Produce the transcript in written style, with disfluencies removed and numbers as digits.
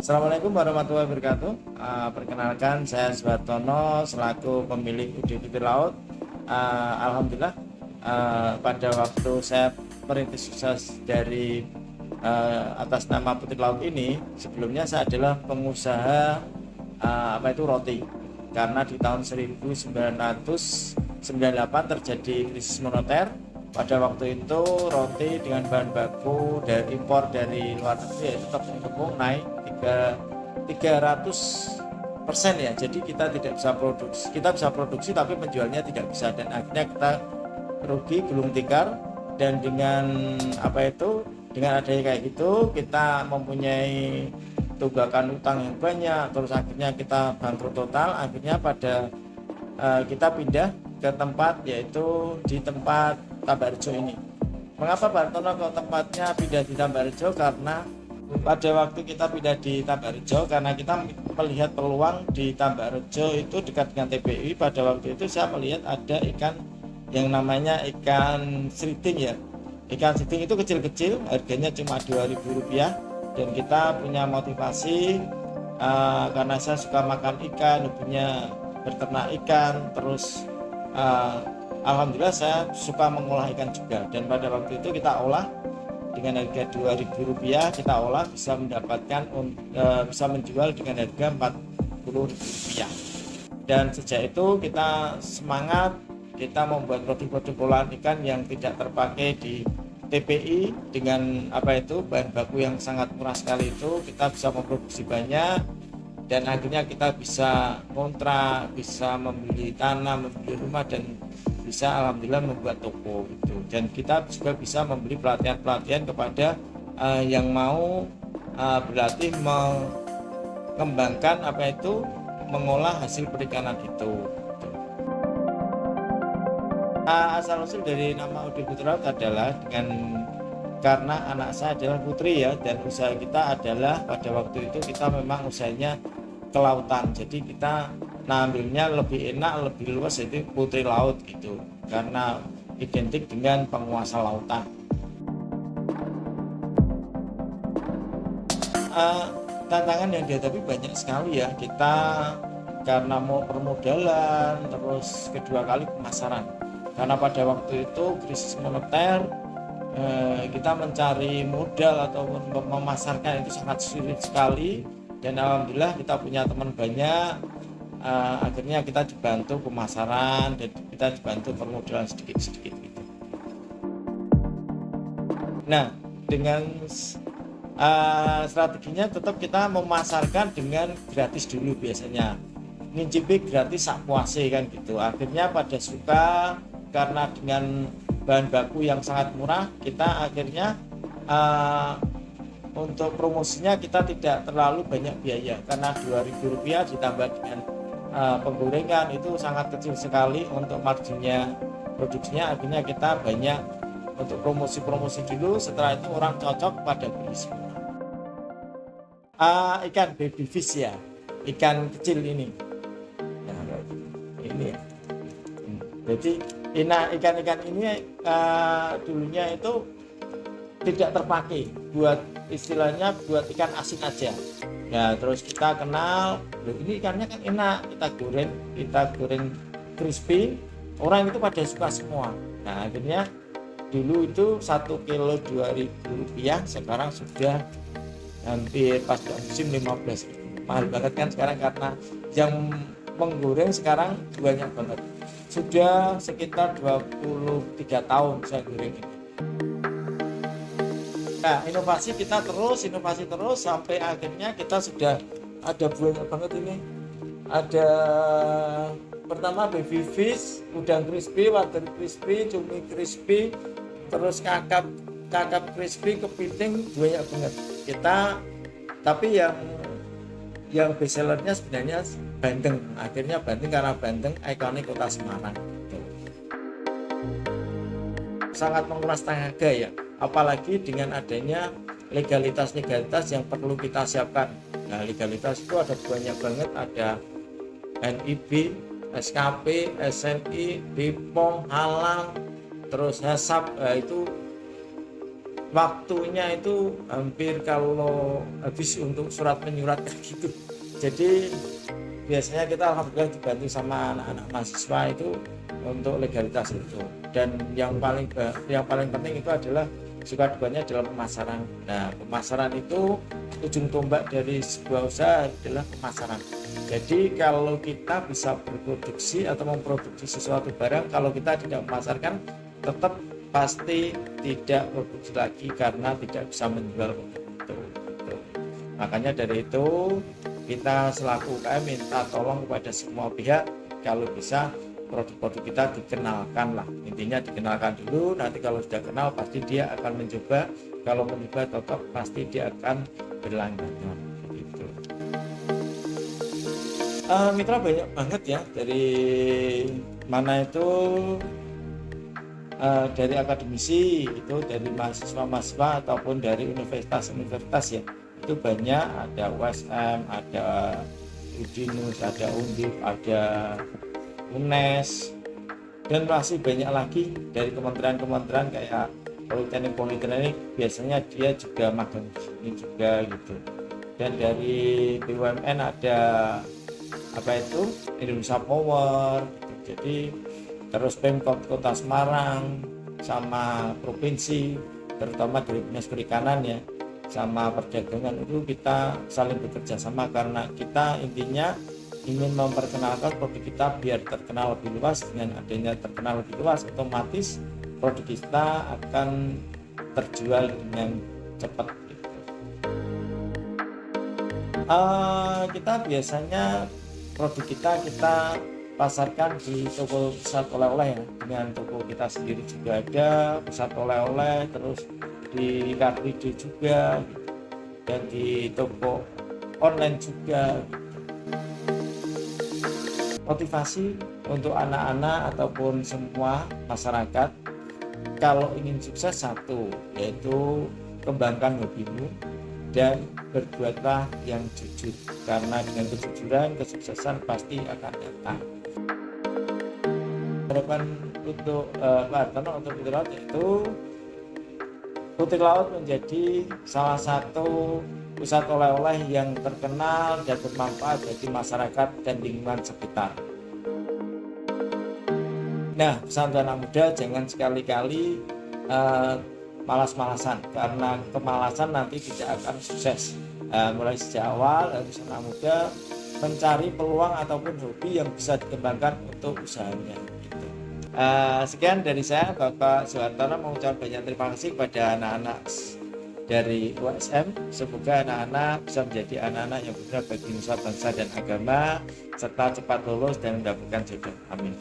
Assalamualaikum warahmatullahi wabarakatuh. Perkenalkan, saya Suhartono selaku pemilik UD Putri Laut. Alhamdulillah, pada waktu saya merintis sukses dari atas nama Putri Laut ini, sebelumnya saya adalah pengusaha roti. Karena di tahun 1998 terjadi krisis moneter. Pada waktu itu roti dengan bahan baku dari impor dari luar negeri yaitu tepung naik 300% ya. Jadi kita tidak bisa produksi, kita bisa produksi tapi menjualnya tidak bisa, dan akhirnya kita rugi gulung tikar. Dan dengan dengan adanya kayak gitu, kita mempunyai tunggakan utang yang banyak, terus akhirnya kita bangkrut total. Akhirnya kita pindah ke tempat, yaitu di tempat Tambarjo ini. Mengapa Pak Hartono kok tempatnya pindah di Tambarjo? Karena pada waktu kita pindah di Tambarjo, karena kita melihat peluang di Tambarjo itu dekat dengan TPI. Pada waktu itu saya melihat ada ikan yang namanya ikan sriting ya. Ikan sriting itu kecil-kecil, harganya cuma Rp2.000, dan kita punya motivasi karena saya suka makan ikan, hobinya berternak ikan, terus alhamdulillah saya suka mengolah ikan juga. Dan pada waktu itu kita olah dengan harga Rp2.000, kita olah bisa mendapatkan bisa menjual dengan harga Rp40.000. Dan sejak itu kita semangat, kita membuat produk-produk olahan ikan yang tidak terpakai di TPI dengan bahan baku yang sangat murah sekali. Itu kita bisa memproduksi banyak, dan akhirnya kita bisa kontrak, bisa membeli tanah, membeli rumah, dan bisa alhamdulillah membuat toko gitu. Dan kita juga bisa memberi pelatihan kepada yang mau berlatih mengembangkan mengolah hasil perikanan itu. Asal usul dari nama UD Putri Laut adalah karena anak saya adalah putri ya, dan usaha kita adalah pada waktu itu kita memang usahanya kelautan. Jadi kita ambilnya lebih enak, lebih luas, yaitu Putri Laut gitu, karena identik dengan penguasa lautan. Tantangan yang dihadapi banyak sekali ya, kita karena mau permodalan, terus kedua kali pemasaran. Karena pada waktu itu krisis moneter, kita mencari modal ataupun memasarkan itu sangat sulit sekali. Dan alhamdulillah kita punya teman banyak, akhirnya kita dibantu pemasaran dan kita dibantu permodalan sedikit-sedikit gitu. Nah, dengan strateginya tetap kita memasarkan dengan gratis dulu, biasanya ngincipi gratis sak puase kan gitu. Akhirnya pada suka, karena dengan bahan baku yang sangat murah, kita akhirnya untuk promosinya kita tidak terlalu banyak biaya, karena Rp2.000 ditambah dengan penggorengan itu sangat kecil sekali untuk marginnya produksinya. Akhirnya kita banyak untuk promosi dulu, setelah itu orang cocok pada beli semua. Ikan baby fish ya, ikan kecil ini. Nah, ini ya. Jadi ikan-ikan ini dulunya itu tidak terpakai, buat istilahnya buat ikan asin aja. Nah, terus kita kenal, ini ikannya kan enak, kita goreng crispy, orang itu pada suka semua. Nah, akhirnya dulu itu 1 kilo Rp2.000, sekarang sudah hampir pas musim 15. Mahal banget kan sekarang, karena yang menggoreng sekarang banyak banget. Sudah sekitar 23 tahun saya goreng ini. Nah, inovasi terus sampai akhirnya kita sudah ada banyak banget ini. Ada pertama baby fish, udang crispy, water crispy, cumi crispy, terus kakap crispy, kepiting, banyak banget kita. Tapi yang best sellernya sebenarnya bandeng. Akhirnya bandeng, karena bandeng ikonik kota Semarang. Sangat menguras tenaga ya, apalagi dengan adanya legalitas yang perlu kita siapkan. Nah, legalitas itu ada banyak banget, ada NIB, SKP, SNI, BPOM, halal, terus HASAP. Itu waktunya itu hampir kalau habis untuk surat menyurat gitu. Jadi biasanya kita alhamdulillah dibantu sama anak-anak mahasiswa itu untuk legalitas itu. Dan yang paling penting itu adalah suka dukanya adalah pemasaran. Nah, pemasaran itu ujung tombak dari sebuah usaha adalah pemasaran. Jadi kalau kita bisa berproduksi atau memproduksi sesuatu barang, kalau kita tidak memasarkan, tetap pasti tidak produksi lagi karena tidak bisa menjual itu. Gitu. Makanya dari itu kita selaku UKM minta tolong kepada semua pihak kalau bisa produk-produk kita dikenalkan lah, intinya dikenalkan dulu, nanti kalau sudah kenal pasti dia akan mencoba, kalau mencoba tetap pasti dia akan berlangganan begitu. Mitra banyak banget ya, dari mana itu dari akademisi, itu dari mahasiswa-mahasiswa ataupun dari universitas-universitas ya, itu banyak, ada USM, ada Udinus, ada Undip, ada UNES, dan masih banyak lagi dari kementerian-kementerian kayak Politeknik biasanya dia juga magang ini juga gitu. Dan dari BUMN ada apa itu Indonesia Power gitu. Jadi terus Pemkot Kota Semarang sama provinsi, terutama dari dinas perikanan ya, sama perdagangan, itu kita saling bekerja sama karena kita intinya ingin memperkenalkan produk kita biar terkenal lebih luas. Dengan adanya terkenal lebih luas, otomatis produk kita akan terjual dengan cepat gitu. Kita biasanya produk kita pasarkan di toko pusat oleh-oleh ya, dengan toko kita sendiri juga ada pusat oleh-oleh, terus di Car Free Day juga gitu, dan di toko online juga gitu. Motivasi untuk anak-anak ataupun semua masyarakat kalau ingin sukses, satu yaitu kembangkan hobimu dan berbuatlah yang jujur, karena dengan kejujuran kesuksesan pasti akan datang. Harapan untuk Pak Hartono untuk Putri Laut yaitu Putri Laut menjadi salah satu pusat oleh-oleh yang terkenal dan bermanfaat bagi masyarakat dan lingkungan sekitar. Nah, pesan anak muda, jangan sekali-kali malas-malasan, karena kemalasan nanti tidak akan sukses. Mulai sejak awal harus anak muda mencari peluang ataupun hobi yang bisa dikembangkan untuk usahanya. Gitu. Sekian dari saya, Bapak Suhartono, mengucapkan banyak terima kasih kepada anak-anak dari USM. Semoga anak-anak bisa menjadi anak-anak yang berguna bagi nusa bangsa dan agama, serta cepat lulus dan mendapatkan jodoh. Amin.